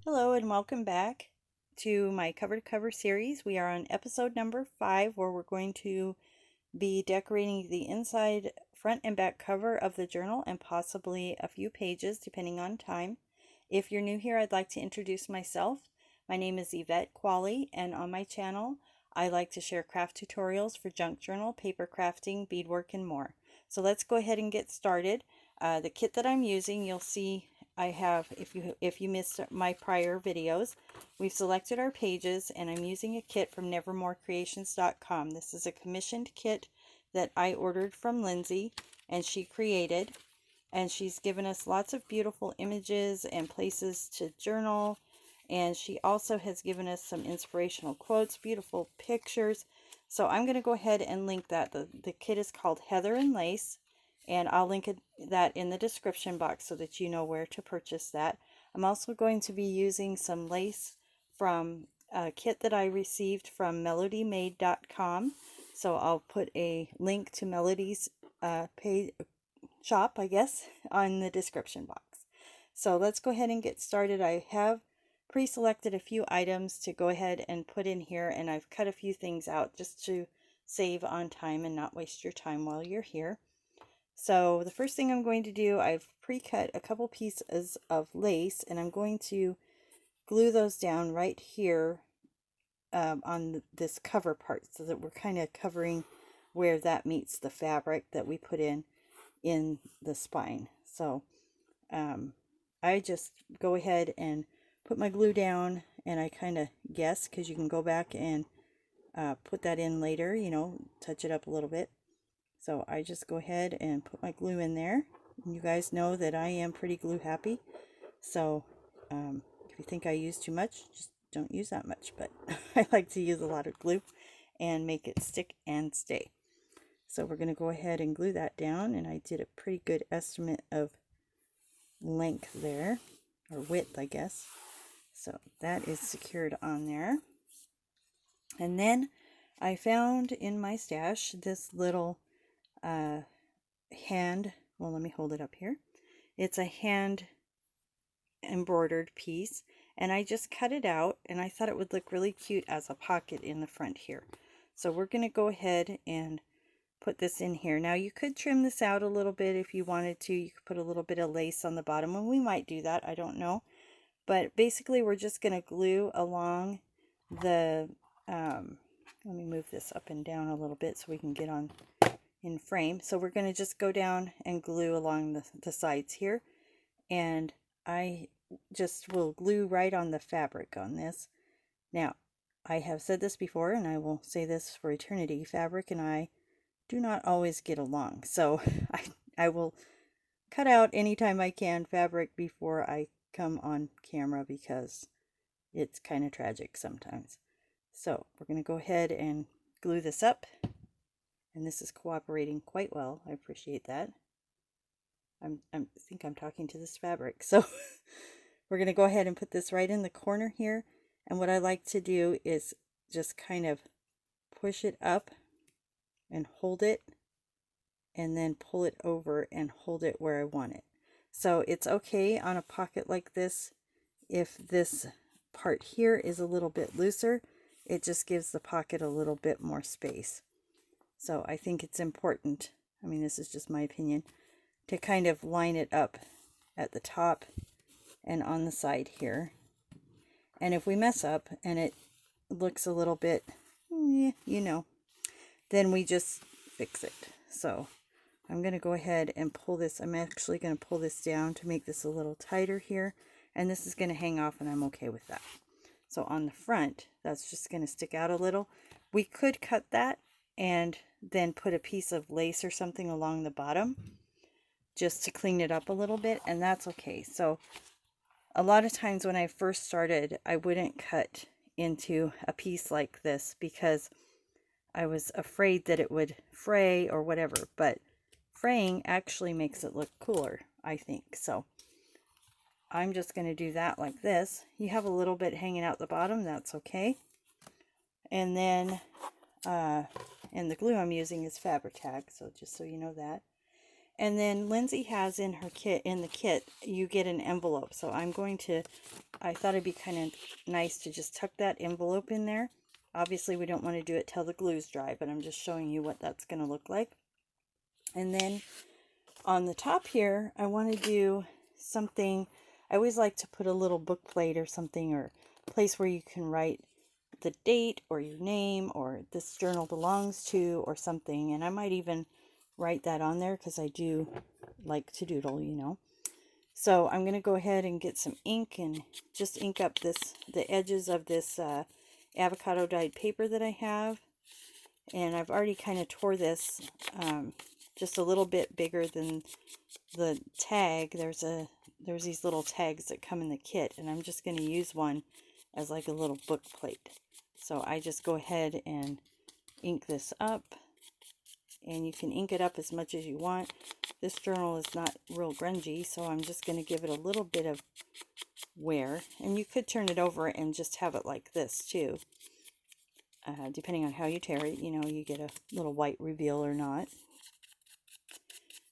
Hello and welcome back to my cover to cover series. We are on episode number 5 where we're going to be decorating the inside, front and back cover of the journal and possibly a few pages depending on time. If you're new here, I'd like to introduce myself. My name is Yvette Quale, and on my channel I like to share craft tutorials for junk journal, paper crafting, beadwork, and more. So let's go ahead and get started. The kit that I'm using, you'll see I have, if you missed my prior videos, we've selected our pages and I'm using a kit from nevermorecreations.com. This is a commissioned kit that I ordered from Lindsay and she created, and she's given us lots of beautiful images and places to journal, and she also has given us some inspirational quotes, beautiful pictures. So I'm going to go ahead and link that. The kit is called Heather and Lace, and I'll link that in the description box so that you know where to purchase that. I'm also going to be using some lace from a kit that I received from melodymade.com. So I'll put a link to Melody's page shop, I guess, on the description box. So let's go ahead and get started. I have pre-selected a few items to go ahead and put in here, and I've cut a few things out just to save on time and not waste your time while you're here. So the first thing I'm going to do, I've pre-cut a couple pieces of lace, and I'm going to glue those down right here on this cover part so that we're kind of covering where that meets the fabric that we put in the spine. So I just go ahead and put my glue down, and I kind of guess, because you can go back and put that in later, touch it up a little bit. So I just go ahead and put my glue in there. You guys know that I am pretty glue happy. So if you think I use too much, just don't use that much. But I like to use a lot of glue and make it stick and stay. So we're going to go ahead and glue that down. And I did a pretty good estimate of length there, or width, I guess. So that is secured on there. And then I found in my stash this little let me hold it up here. It's a hand embroidered piece, and I just cut it out, and I thought it would look really cute as a pocket in the front here. So we're going to go ahead and put this in here. Now you could trim this out a little bit if you wanted to. You could put a little bit of lace on the bottom, and we might do that, I don't know. But basically we're just going to glue along the let me move this up and down a little bit so we can get on in frame. So we're going to just go down and glue along the sides here, and I just will glue right on the fabric on this. Now I have said this before, and I will say this for eternity: fabric and I do not always get along, so I will cut out anytime I can fabric before I come on camera, because it's kind of tragic sometimes. So we're going to go ahead and glue this up, and this is cooperating quite well. I appreciate that. I think I'm talking to this fabric. So we're going to go ahead and put this right in the corner here, and what I like to do is just kind of push it up and hold it, and then pull it over and hold it where I want it. So it's okay on a pocket like this if this part here is a little bit looser. It just gives the pocket a little bit more space. So I think it's important, I mean, this is just my opinion, to kind of line it up at the top and on the side here. And if we mess up and it looks a little bit, then we just fix it. So I'm going to go ahead and pull this. I'm actually going to pull this down to make this a little tighter here, and this is going to hang off, and I'm okay with that. So on the front, that's just going to stick out a little. We could cut that and then put a piece of lace or something along the bottom just to clean it up a little bit, and that's okay. So a lot of times when I first started, I wouldn't cut into a piece like this because I was afraid that it would fray or whatever, but fraying actually makes it look cooler, I think. So I'm just going to do that like this. You have a little bit hanging out the bottom, that's okay. And then and the glue I'm using is Fabri-Tac, so just so you know that. And then Lindsay has in her kit, in the kit, you get an envelope. So I thought it'd be kind of nice to just tuck that envelope in there. Obviously we don't want to do it till the glue's dry, but I'm just showing you what that's going to look like. And then on the top here, I want to do something. I always like to put a little book plate or something, or a place where you can write the date or your name or this journal belongs to or something. And I might even write that on there because I do like to doodle, you know. So I'm going to go ahead and get some ink and just ink up the edges of this avocado dyed paper that I have. And I've already kind of tore this just a little bit bigger than the tag. There's these little tags that come in the kit, and I'm just going to use one as like a little book plate. So I just go ahead and ink this up, and you can ink it up as much as you want. This journal is not real grungy, so I'm just going to give it a little bit of wear. And you could turn it over and just have it like this too. Depending on how you tear it, you know, you get a little white reveal or not.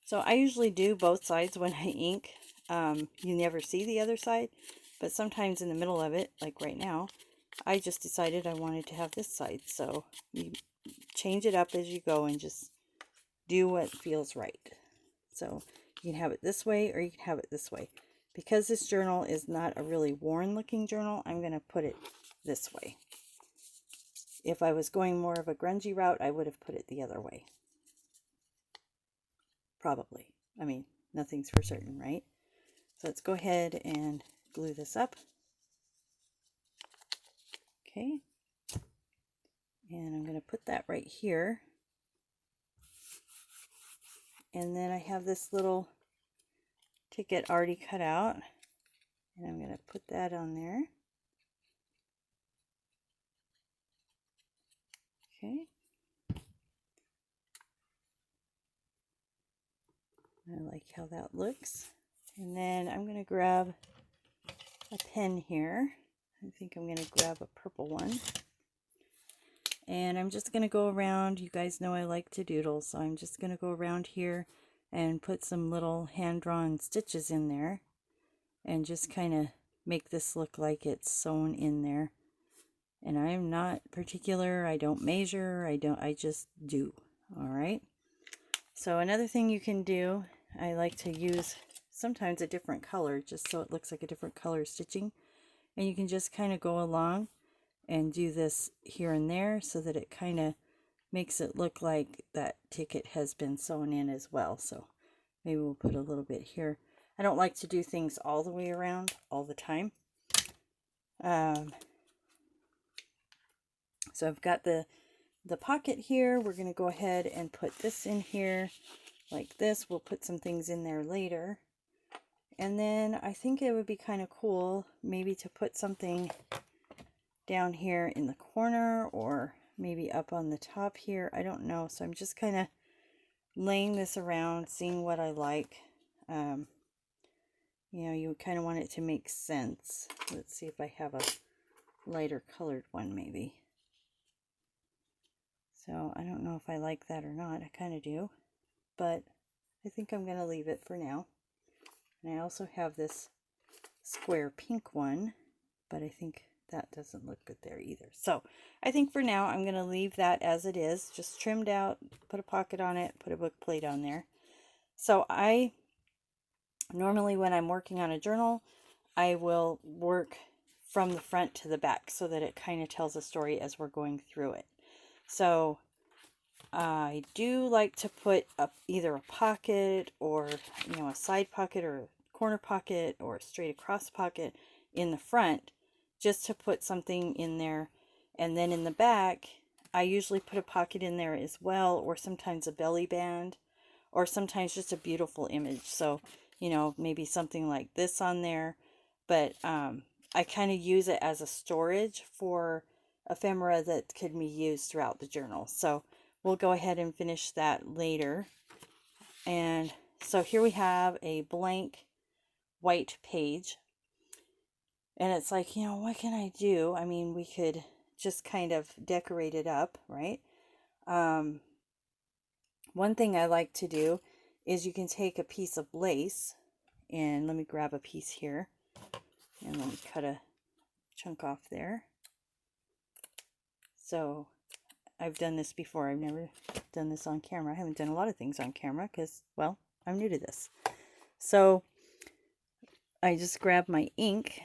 So I usually do both sides when I ink. You never see the other side, but sometimes in the middle of it, like right now, I just decided I wanted to have this side. So you change it up as you go and just do what feels right. So you can have it this way or you can have it this way. Because this journal is not a really worn looking journal, I'm going to put it this way. If I was going more of a grungy route, I would have put it the other way. Probably. I mean, nothing's for certain, right? So let's go ahead and glue this up. Okay. And I'm going to put that right here. And then I have this little ticket already cut out. And I'm going to put that on there. Okay. I like how that looks. And then I'm going to grab a pen here. I think I'm going to grab a purple one. And I'm just going to go around. You guys know I like to doodle, so I'm just going to go around here and put some little hand-drawn stitches in there. And just kind of make this look like it's sewn in there. And I'm not particular, I don't measure, I just do. All right. So another thing you can do, I like to use sometimes a different color just so it looks like a different color stitching. And you can just kind of go along and do this here and there so that it kind of makes it look like that ticket has been sewn in as well. So maybe we'll put a little bit here. I don't like to do things all the way around all the time. So I've got the pocket here. We're going to go ahead and put this in here like this. We'll put some things in there later. And then I think it would be kind of cool maybe to put something down here in the corner or maybe up on the top here. I don't know. So I'm just kind of laying this around, seeing what I like. You know, you kind of want it to make sense. Let's see if I have a lighter colored one maybe. So I don't know if I like that or not. I kind of do, but I think I'm going to leave it for now. And I also have this square pink one, but I think that doesn't look good there either. So I think for now I'm going to leave that as it is, just trimmed out, put a pocket on it, put a book plate on there. So I normally when I'm working on a journal, I will work from the front to the back so that it kind of tells a story as we're going through it. So I do like to put up either a pocket or, you know, a side pocket or a corner pocket or a straight across pocket in the front just to put something in there. And then in the back, I usually put a pocket in there as well, or sometimes a belly band, or sometimes just a beautiful image. So, you know, maybe something like this on there. But I kind of use it as a storage for ephemera that could be used throughout the journal. So we'll go ahead and finish that later. And so here we have a blank white page. And it's like, you know, what can I do? I mean, we could just kind of decorate it up, right? One thing I like to do is you can take a piece of lace, and let me grab a piece here, and let me cut a chunk off there. So I've done this before. I've never done this on camera. I haven't done a lot of things on camera because, well, I'm new to this. So I just grab my ink,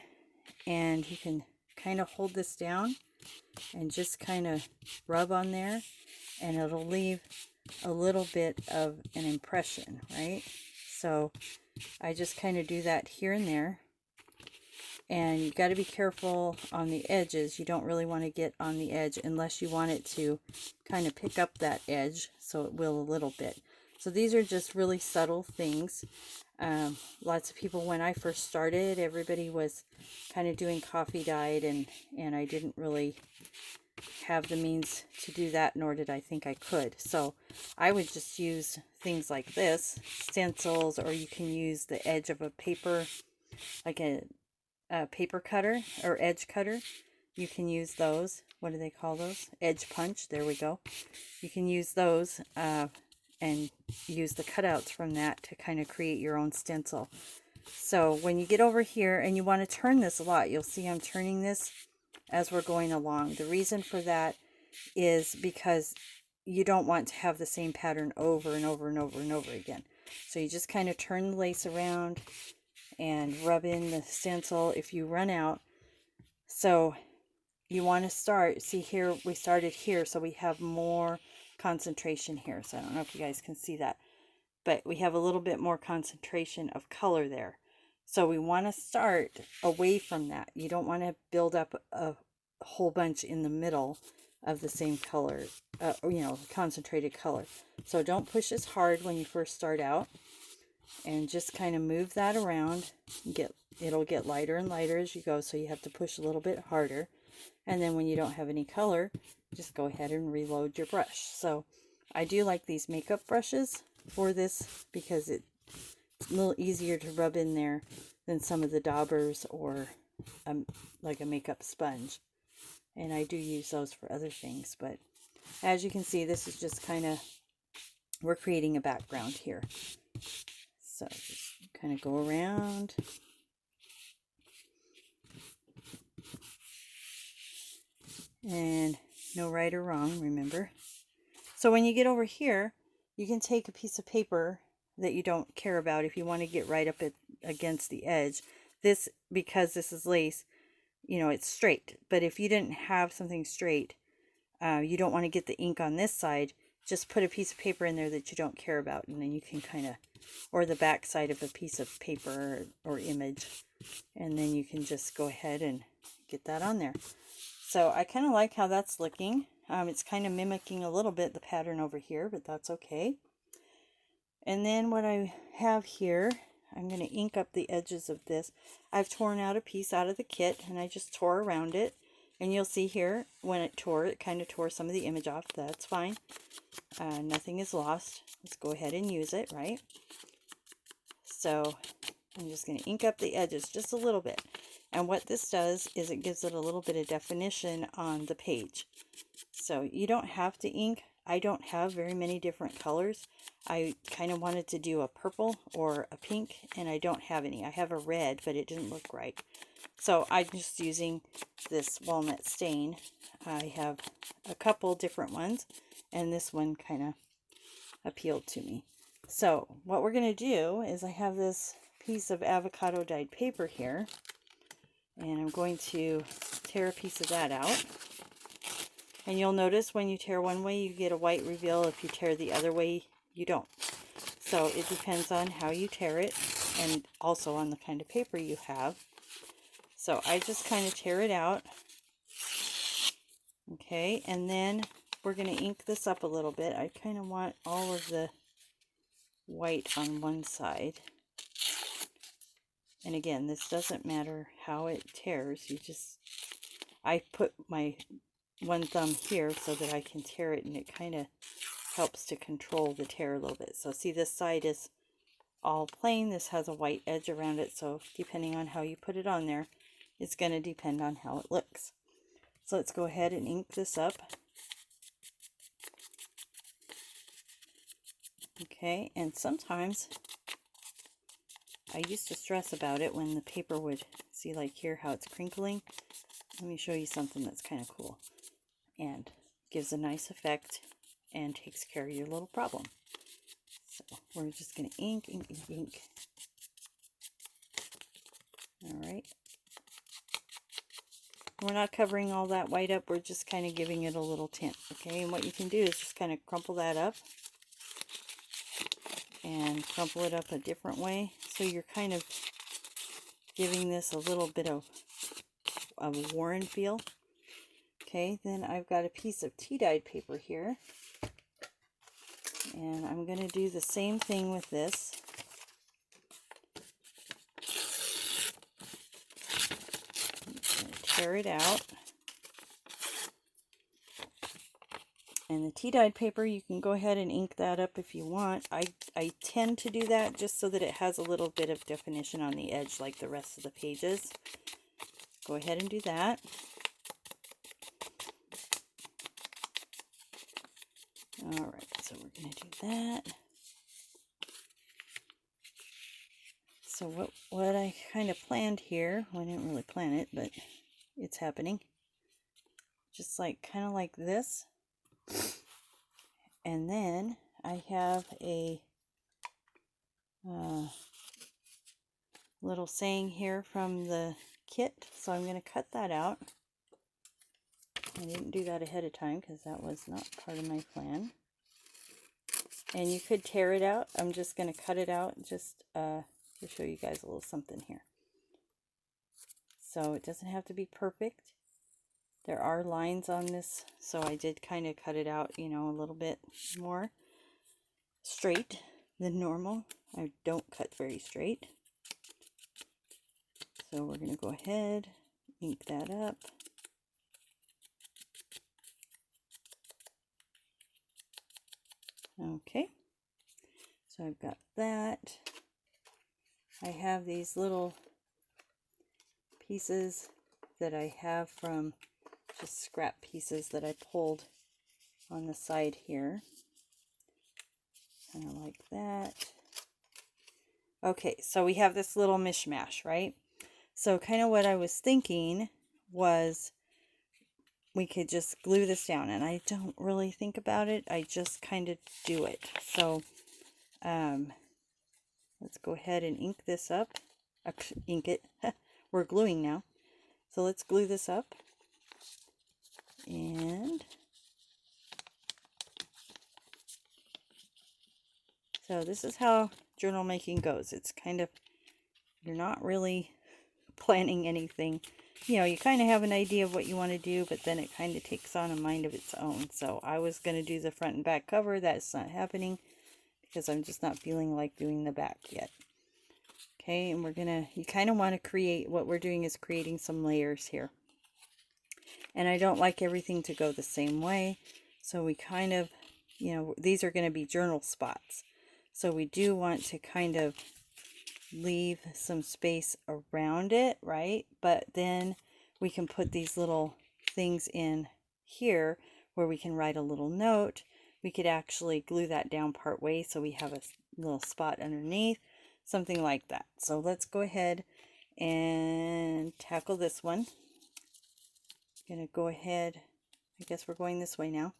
and you can kind of hold this down and just kind of rub on there, and it'll leave a little bit of an impression, right? So I just kind of do that here and there. And you've got to be careful on the edges. You don't really want to get on the edge unless you want it to kind of pick up that edge, so it will a little bit. So these are just really subtle things. Lots of people, when I first started, everybody was kind of doing coffee dyed, and I didn't really have the means to do that, nor did I think I could. So I would just use things like this, stencils, or you can use the edge of a paper, like a paper cutter or edge cutter. You can use those. What do they call those? Edge punch. There we go. You can use those and use the cutouts from that to kind of create your own stencil. So when you get over here and you want to turn this a lot, you'll see I'm turning this as we're going along. The reason for that is because you don't want to have the same pattern over and over and over and over again. So you just kind of turn the lace around and rub in the stencil if you run out. So you want to start, see here, we started here, so we have more concentration here. So I don't know if you guys can see that, but we have a little bit more concentration of color there. So we want to start away from that. You don't want to build up a whole bunch in the middle of the same color, concentrated color. So don't push as hard when you first start out, and just kind of move that around. It'll get lighter and lighter as you go, so you have to push a little bit harder. And then when you don't have any color, just go ahead and reload your brush. So I do like these makeup brushes for this because it's a little easier to rub in there than some of the daubers or like a makeup sponge. And I do use those for other things, but as you can see, this is just kind of, we're creating a background here. So just kind of go around. And no right or wrong, remember. So when you get over here, you can take a piece of paper that you don't care about if you want to get right up against the edge. This, because this is lace, it's straight. But if you didn't have something straight, you don't want to get the ink on this side, just put a piece of paper in there that you don't care about, and then you can kind of, or the back side of a piece of paper or image, and then you can just go ahead and get that on there. So I kind of like how that's looking. It's kind of mimicking a little bit the pattern over here, but that's okay. And then what I have here, I'm going to ink up the edges of this. I've torn out a piece out of the kit, and I just tore around it. And you'll see here, when it kind of tore some of the image off. That's fine. Nothing is lost. Let's go ahead and use it, right? So I'm just going to ink up the edges just a little bit. And what this does is it gives it a little bit of definition on the page. So you don't have to ink. I don't have very many different colors. I kind of wanted to do a purple or a pink, and I don't have any. I have a red, but it didn't look right. So I'm just using this walnut stain. I have a couple different ones, and this one kind of appealed to me. So what we're going to do is I have this piece of avocado dyed paper here, and I'm going to tear a piece of that out. And you'll notice when you tear one way, you get a white reveal. If you tear the other way, you don't. So it depends on how you tear it, and also on the kind of paper you have. So I just kind of tear it out. Okay, and then we're going to ink this up a little bit. I kind of want all of the white on one side. And again, this doesn't matter how it tears. I put my one thumb here so that I can tear it, and it kind of helps to control the tear a little bit. So see, this side is all plain. This has a white edge around it, so depending on how you put it on there, it's going to depend on how it looks. So let's go ahead and ink this up. Okay, and sometimes I used to stress about it when the paper would, see like here how it's crinkling. Let me show you something that's kind of cool and gives a nice effect and takes care of your little problem. So we're just going to ink, ink, ink, ink. Alright. We're not covering all that white up, we're just kind of giving it a little tint. Okay, and what you can do is just kind of crumple that up and crumple it up a different way. So you're kind of giving this a little bit of a worn feel. Okay, then I've got a piece of tea-dyed paper here. And I'm going to do the same thing with this. I'm going to tear it out. And the tea-dyed paper, you can go ahead and ink that up if you want. I tend to do that just so that it has a little bit of definition on the edge like the rest of the pages. Go ahead and do that. Alright, so we're going to do that. So what I kind of planned here, well, I didn't really plan it, but it's happening. Just like kind of like this. And then I have a little saying here from the kit, so I'm going to cut that out. I didn't do that ahead of time because that was not part of my plan. And you could tear it out. I'm just going to cut it out just to show you guys a little something here. So it doesn't have to be perfect. There are lines on this, so I did kind of cut it out, you know, a little bit more straight than normal. I don't cut very straight. So we're going to go ahead, ink that up. Okay, so I've got that. I have these little pieces that I have from just scrap pieces that I pulled on the side here. Kind of like that. Okay, so we have this little mishmash, right? So kind of what I was thinking was we could just glue this down, and I don't really think about it. I just kind of do it. So let's go ahead and ink this up. Ink it. We're gluing now. So let's glue this up. And so this is how journal making goes. It's kind of, you're not really planning anything. You know, you kind of have an idea of what you want to do, but then it kind of takes on a mind of its own. So I was going to do the front and back cover. That's not happening because I'm just not feeling like doing the back yet. Okay, and we're going to, you kind of want to create, what we're doing is creating some layers here. And I don't like everything to go the same way. So we kind of, you know, these are going to be journal spots. So we do want to kind of leave some space around it, right? But then we can put these little things in here where we can write a little note. We could actually glue that down part way so we have a little spot underneath, something like that. So let's go ahead and tackle this one. I'm gonna go ahead, I guess we're going this way now.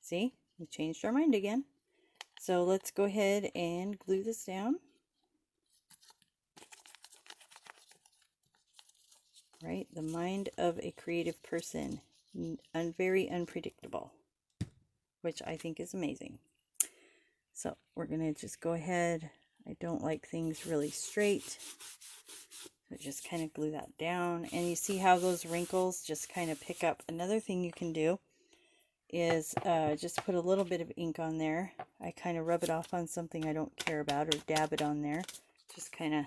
See, we changed our mind again. So let's go ahead and glue this down. Right, the mind of a creative person, very unpredictable, which I think is amazing. So we're gonna just go ahead. I don't like things really straight, so just kind of glue that down. And you see how those wrinkles just kind of pick up. Another thing you can do is just put a little bit of ink on there. I kind of rub it off on something I don't care about, or dab it on there. Just kind of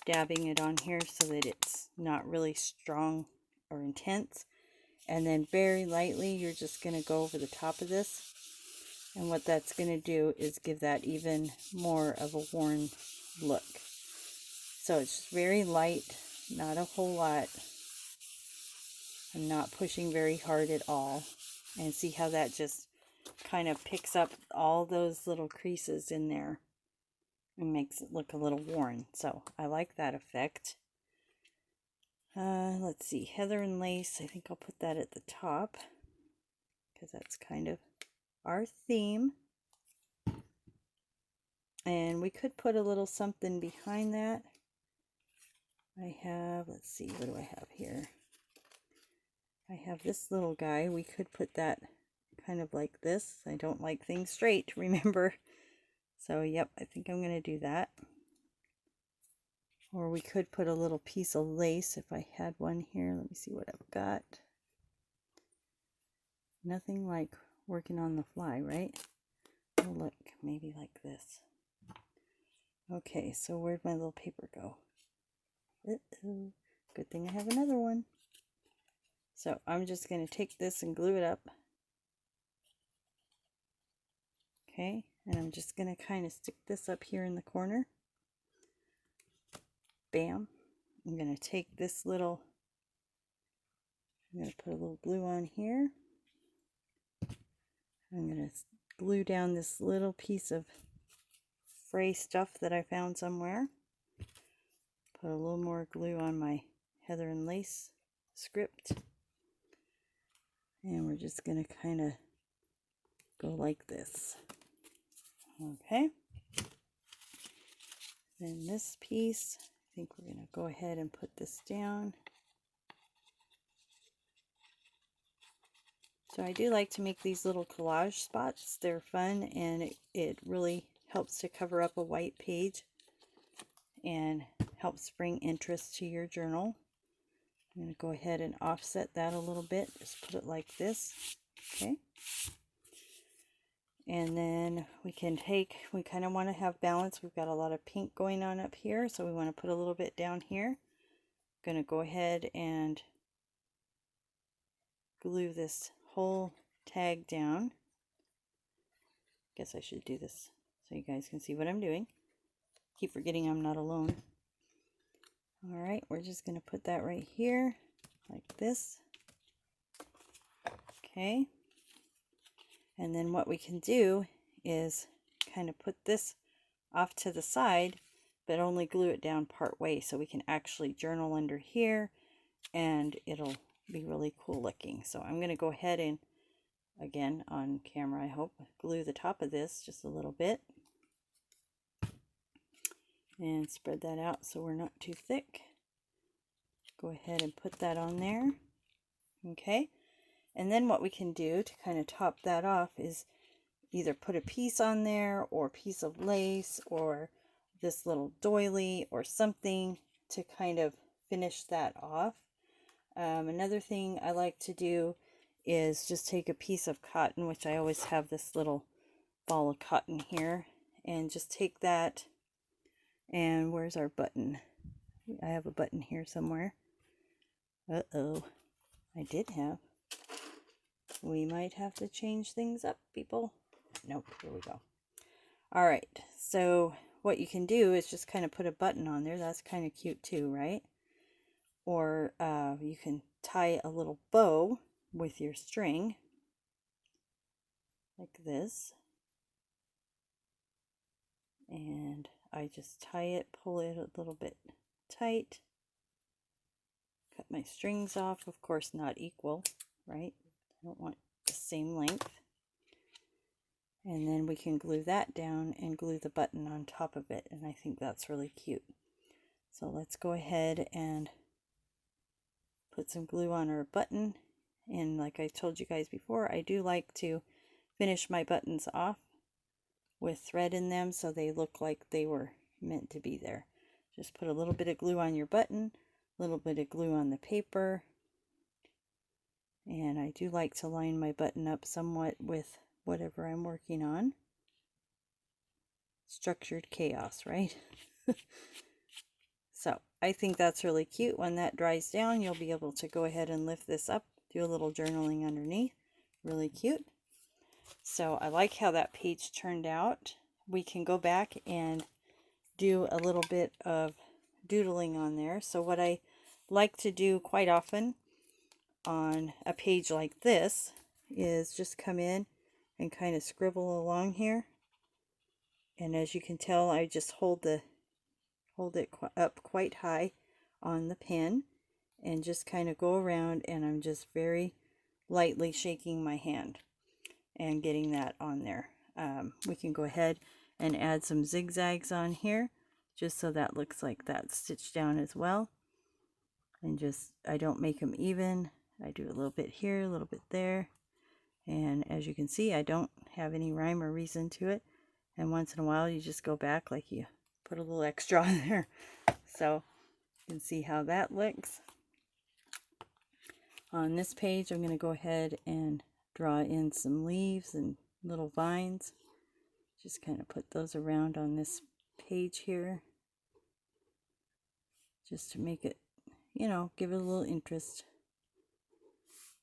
dabbing it on here so that it's not really strong or intense. And then very lightly, you're just going to go over the top of this. And what that's going to do is give that even more of a worn look. So it's just very light, not a whole lot. I'm not pushing very hard at all. And see how that just kind of picks up all those little creases in there and makes it look a little worn. So I like that effect. Let's see, heather and lace. I think I'll put that at the top because that's kind of our theme. And we could put a little something behind that. I have, let's see, what do I have here? I have this little guy. We could put that kind of like this. I don't like things straight, remember. So, yep, I think I'm going to do that. Or we could put a little piece of lace if I had one here. Let me see what I've got. Nothing like working on the fly, right? Oh, look, maybe like this. Okay, so where'd my little paper go? Uh-oh. Good thing I have another one. So I'm just going to take this and glue it up. Okay, and I'm just going to kind of stick this up here in the corner. Bam. I'm going to take this little, I'm going to put a little glue on here. I'm going to glue down this little piece of fray stuff that I found somewhere. Put a little more glue on my heather and lace script. And we're just going to kind of go like this. Okay. Then this piece, I think we're going to go ahead and put this down. So I do like to make these little collage spots. They're fun, and it really helps to cover up a white page and helps bring interest to your journal. I'm going to go ahead and offset that a little bit. Just put it like this. Okay. And then we can take, we kind of want to have balance. We've got a lot of pink going on up here, so we want to put a little bit down here. I'm going to go ahead and glue this whole tag down. Guess I should do this so you guys can see what I'm doing. Keep forgetting I'm not alone. Alright, we're just going to put that right here, like this. Okay. And then what we can do is kind of put this off to the side, but only glue it down part way so we can actually journal under here, and it'll be really cool looking. So I'm going to go ahead and, again on camera I hope, glue the top of this just a little bit and spread that out so we're not too thick. Go ahead and put that on there. Okay, and then what we can do to kind of top that off is either put a piece on there or a piece of lace or this little doily or something to kind of finish that off. Another thing I like to do is just take a piece of cotton, which I always have this little ball of cotton here, and just take that, and where's our button? I have a button here somewhere. Uh-oh, I did have. We might have to change things up, people. Nope, here we go. All right, so what you can do is just kind of put a button on there. That's kind of cute too, right? Or you can tie a little bow with your string like this, and I just tie it, pull it a little bit tight, cut my strings off, of course not equal, right? I don't want the same length. And then we can glue that down and glue the button on top of it, and I think that's really cute. So let's go ahead and put some glue on our button. And like I told you guys before, I do like to finish my buttons off with thread in them so they look like they were meant to be there. Just put a little bit of glue on your button, a little bit of glue on the paper, and I do like to line my button up somewhat with whatever I'm working on. Structured chaos, right? So I think that's really cute. When that dries down, you'll be able to go ahead and lift this up, do a little journaling underneath. Really cute. So I like how that page turned out. We can go back and do a little bit of doodling on there. So what I like to do quite often on a page like this is just come in and kind of scribble along here. And as you can tell, I just hold it up quite high on the pen and just kind of go around, and I'm just very lightly shaking my hand and getting that on there. We can go ahead and add some zigzags on here just so that looks like that's stitched down as well. And just, I don't make them even. I do a little bit here, a little bit there. And as you can see, I don't have any rhyme or reason to it. And once in a while, you just go back like you put a little extra on there. So you can see how that looks. On this page, I'm going to go ahead and draw in some leaves and little vines. Just kind of put those around on this page here. Just to make it, you know, give it a little interest.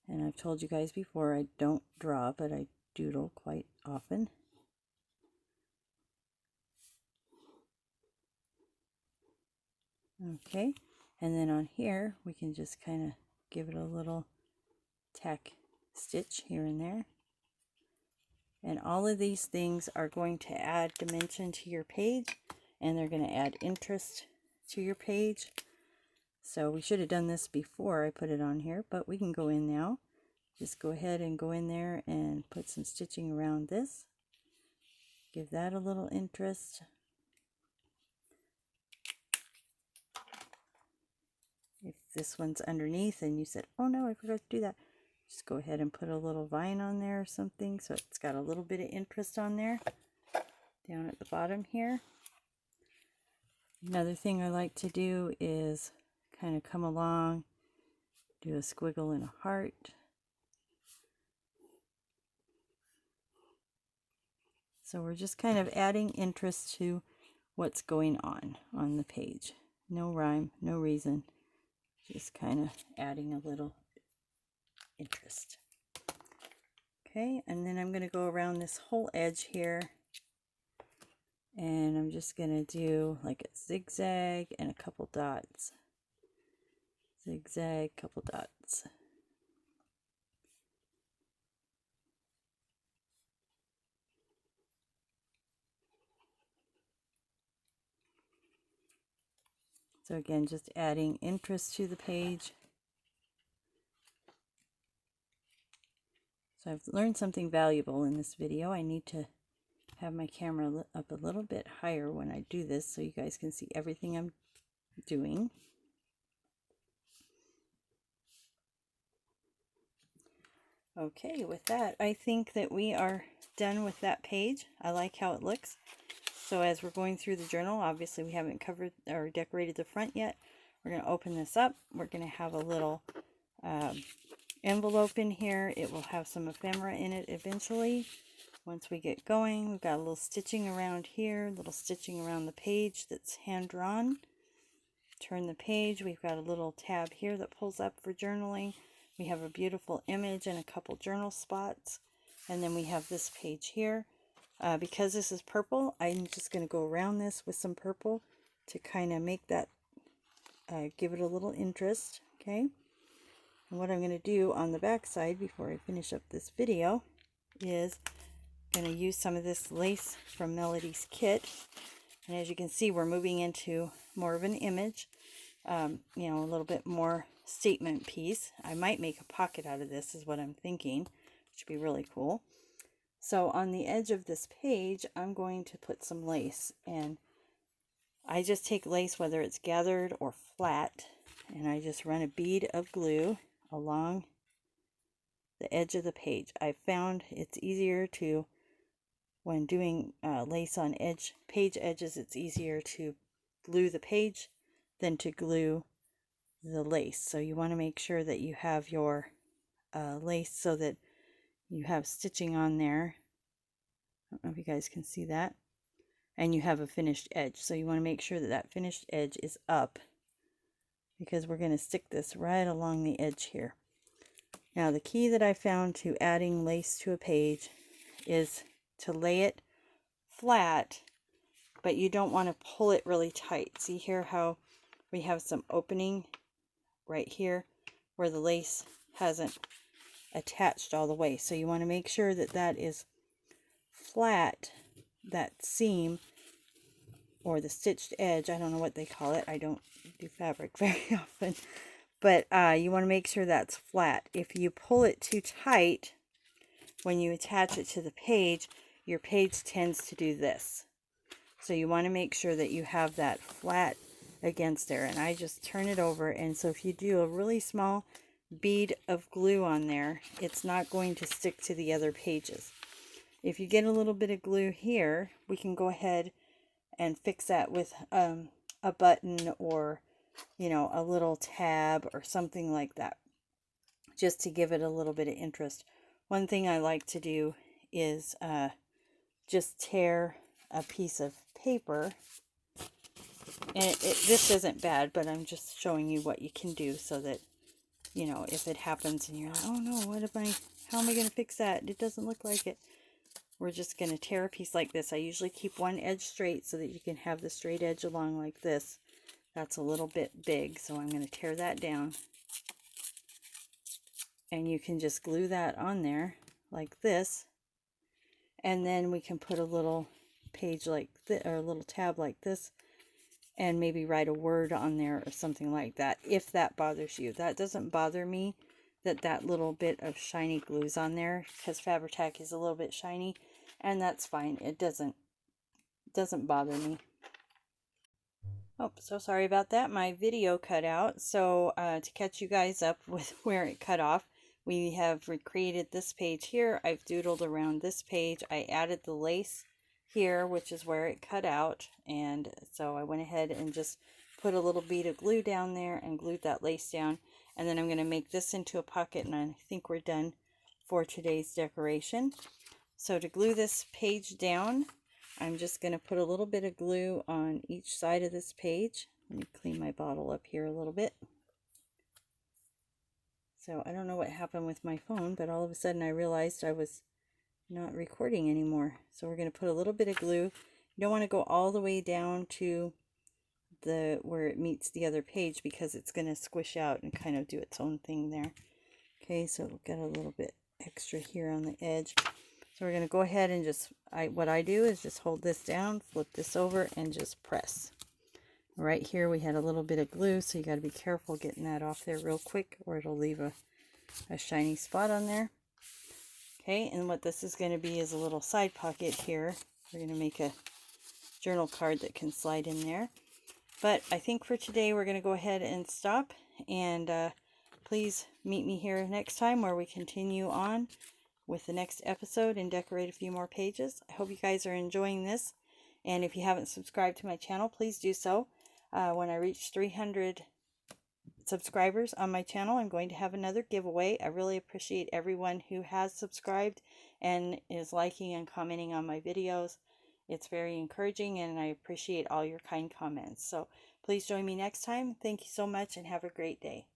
And I've told you guys before, I don't draw, but I doodle quite often. Okay, and then on here, we can just kind of give it a little tack stitch here and there. And all of these things are going to add dimension to your page, and they're going to add interest to your page. So we should have done this before I put it on here, but we can go in now. Just go ahead and go in there and put some stitching around this. Give that a little interest. If this one's underneath and you said, oh no, I forgot to do that, just go ahead and put a little vine on there or something so it's got a little bit of interest on there. Down at the bottom here. Another thing I like to do is kind of come along, do a squiggle and a heart. So we're just kind of adding interest to what's going on the page. No rhyme, no reason. Just kind of adding a little interest. Okay, and then I'm going to go around this whole edge here. And I'm just going to do like a zigzag and a couple dots. Zigzag, couple dots. So again, just adding interest to the page. So I've learned something valuable in this video. I need to have my camera up a little bit higher when I do this so you guys can see everything I'm doing. Okay, with that, I think that we are done with that page. I like how it looks. So as we're going through the journal, obviously we haven't covered or decorated the front yet. We're going to open this up. We're going to have a little envelope in here. It will have some ephemera in it eventually. Once we get going, we've got a little stitching around here, a little stitching around the page that's hand drawn. Turn the page. We've got a little tab here that pulls up for journaling. We have a beautiful image and a couple journal spots. And then we have this page here. Because this is purple, I'm just going to go around this with some purple to kind of make that, give it a little interest. Okay. And what I'm going to do on the back side before I finish up this video is going to use some of this lace from Melody's kit. And as you can see, we're moving into more of an image, you know, a little bit more statement piece. I might make a pocket out of this is what I'm thinking, which would be really cool. So on the edge of this page, I'm going to put some lace, and I just take lace, whether it's gathered or flat, and I just run a bead of glue along the edge of the page. I found it's easier to, when doing lace on page edges, it's easier to glue the page than to glue the lace. So you want to make sure that you have your lace so that you have stitching on there. I don't know if you guys can see that. And you have a finished edge. So you want to make sure that that finished edge is up, because we're going to stick this right along the edge here. Now the key that I found to adding lace to a page is to lay it flat, but you don't want to pull it really tight. See here how we have some opening right here where the lace hasn't attached all the way. So you want to make sure that that is flat, that seam, or the stitched edge, I don't know what they call it, I don't do fabric very often, but you want to make sure that's flat. If you pull it too tight when you attach it to the page, your page tends to do this. So you want to make sure that you have that flat against there. And I just turn it over, and so if you do a really small bead of glue on there, it's not going to stick to the other pages. If you get a little bit of glue here, we can go ahead and fix that with a button, or you know, a little tab or something like that, just to give it a little bit of interest. One thing I like to do is just tear a piece of paper, and this isn't bad, but I'm just showing you what you can do so that, you know, if it happens and you're like, oh no, how am I going to fix that? It doesn't look like it. We're just going to tear a piece like this. I usually keep one edge straight so that you can have the straight edge along like this. That's a little bit big, so I'm going to tear that down. And you can just glue that on there like this. And then we can put a little page like this, or a little tab like this, and maybe write a word on there or something like that, if that bothers you. That doesn't bother me, that little bit of shiny glue's on there, because Fabri-Tac is a little bit shiny, and that's fine. It doesn't bother me. Oh, so sorry about that. My video cut out. So to catch you guys up with where it cut off, we have recreated this page here. I've doodled around this page. I added the lace here, which is where it cut out, and so I went ahead and just put a little bead of glue down there and glued that lace down. And then I'm going to make this into a pocket, and I think we're done for today's decoration. So to glue this page down, I'm just going to put a little bit of glue on each side of this page. Let me clean my bottle up here a little bit. So I don't know what happened with my phone, but all of a sudden I realized I was not recording anymore. So we're going to put a little bit of glue. You don't want to go all the way down to where it meets the other page, because it's going to squish out and kind of do its own thing there. Okay, so it'll get a little bit extra here on the edge. So we're going to go ahead and just, what I do is just hold this down, flip this over, and just press. Right here we had a little bit of glue, so you got to be careful getting that off there real quick, or it'll leave a shiny spot on there. Okay, and what this is going to be is a little side pocket here. We're going to make a journal card that can slide in there. But I think for today we're going to go ahead and stop, and please meet me here next time where we continue on with the next episode and decorate a few more pages. I hope you guys are enjoying this, and if you haven't subscribed to my channel, please do so. When I reach 300 subscribers on my channel, I'm going to have another giveaway. I really appreciate everyone who has subscribed and is liking and commenting on my videos. It's very encouraging, and I appreciate all your kind comments. So please join me next time. Thank you so much, and have a great day.